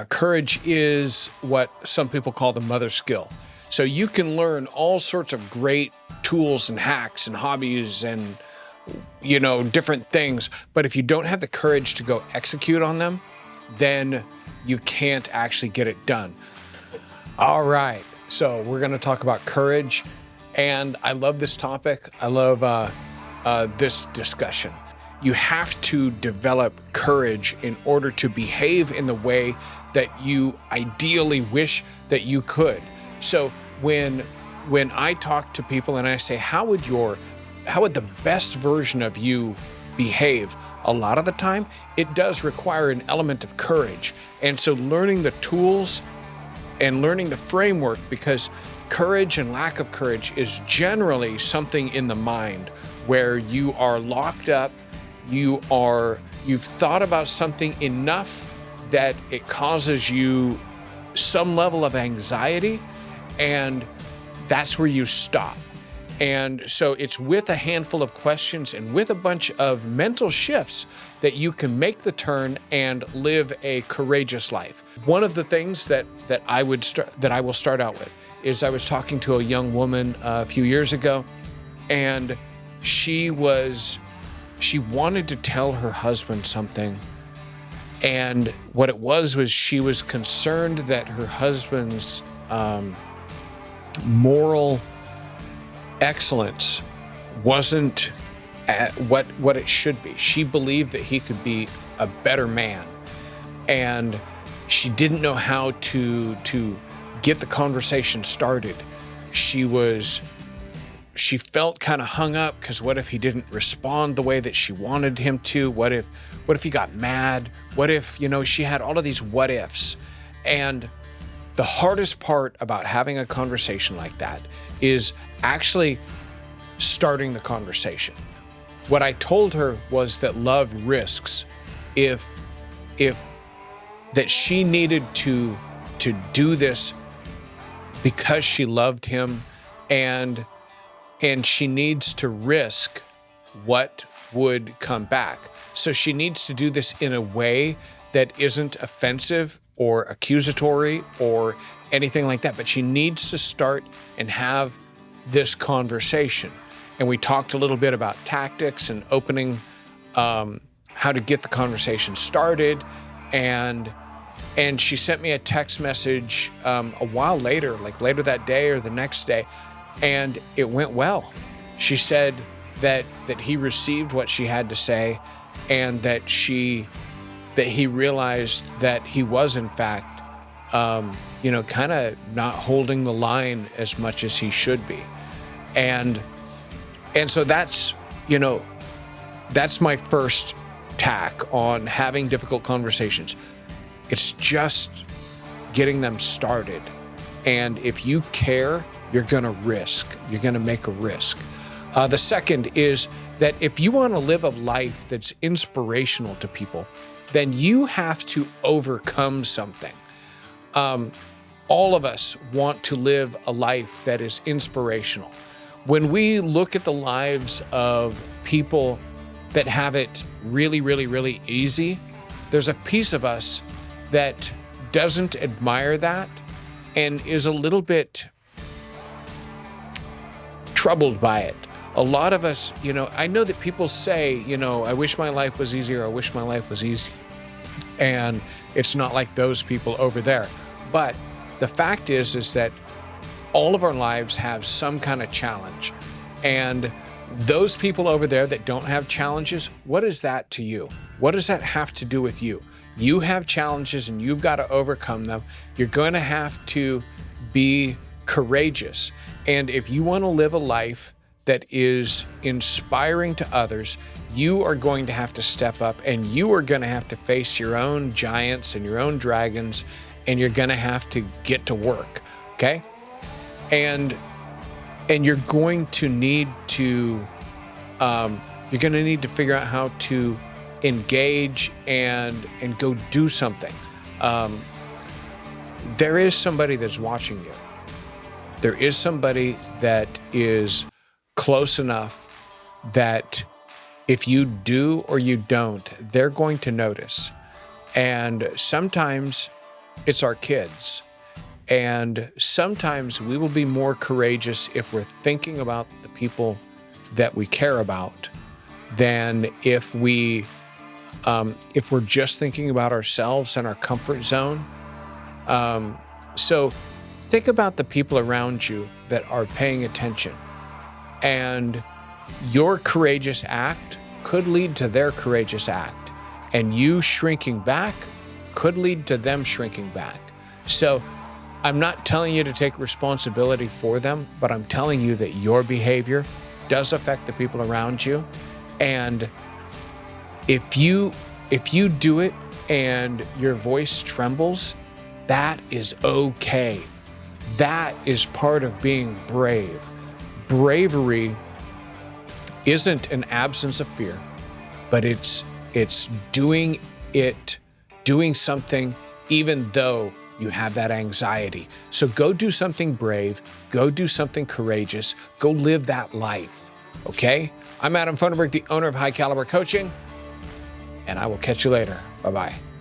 Courage is what some people call the mother skill. So you can learn all sorts of great tools and hacks and hobbies and, different things. But if you don't have the courage to go execute on them, then you can't actually get it done. All right. So we're going to talk about courage. And I love this topic. I love this discussion. You have to develop courage in order to behave in the way that you ideally wish that you could. So when I talk to people and I say, how would the best version of you behave? A lot of the time, it does require an element of courage. And so learning the tools and learning the framework, because courage and lack of courage is generally something in the mind where you are locked up. You've thought about something enough that it causes you some level of anxiety, and that's where you stop. And so it's with a handful of questions and with a bunch of mental shifts that you can make the turn and live a courageous life. One of the things that I will start out with is I was talking to a young woman a few years ago, and she wanted to tell her husband something. And what it was she was concerned that her husband's moral excellence wasn't at what it should be. She believed that he could be a better man. And she didn't know how to get the conversation started. She felt kind of hung up because what if he didn't respond the way that she wanted him to? What if he got mad? What if, she had all of these what ifs? And the hardest part about having a conversation like that is actually starting the conversation. What I told her was that love risks if that she needed to do this because she loved him, and she needs to risk what would come back. So she needs to do this in a way that isn't offensive or accusatory or anything like that, but she needs to start and have this conversation. And we talked a little bit about tactics and opening, how to get the conversation started. And she sent me a text message a while later, like later that day or the next day, and it went well. She said that he received what she had to say, and that he realized that he was in fact, kind of not holding the line as much as he should be. And so that's my first tack on having difficult conversations. It's just getting them started. And if you care, you're going to risk. You're going to make a risk. The second is that if you want to live a life that's inspirational to people, then you have to overcome something. All of us want to live a life that is inspirational. When we look at the lives of people that have it really, really, really easy, there's a piece of us that doesn't admire that and is a little bit troubled by it. A lot of us, I know that people say, I wish my life was easier. I wish my life was easier. And it's not like those people over there. But the fact is that all of our lives have some kind of challenge. And those people over there that don't have challenges, what is that to you? What does that have to do with you? You have challenges and you've got to overcome them. You're going to have to be courageous. And if you want to live a life that is inspiring to others, you are going to have to step up, and you are going to have to face your own giants and your own dragons, and you're going to have to get to work, okay? And you're going to need to figure out how to engage and go do something. There is somebody that's watching you. There is somebody that is close enough that if you do or you don't, they're going to notice. And sometimes it's our kids. And sometimes we will be more courageous if we're thinking about the people that we care about than if we're just thinking about ourselves and our comfort zone. So think about the people around you that are paying attention, and your courageous act could lead to their courageous act, and you shrinking back could lead to them shrinking back. So I'm not telling you to take responsibility for them, but I'm telling you that your behavior does affect the people around you. And if you do it and your voice trembles, that is okay. That is part of being brave. Bravery isn't an absence of fear, but it's doing something even though you have that anxiety. So go do something brave, go do something courageous, go live that life, okay? I'm Adam Funderburk, the owner of High Caliber Coaching, and I will catch you later. Bye-bye.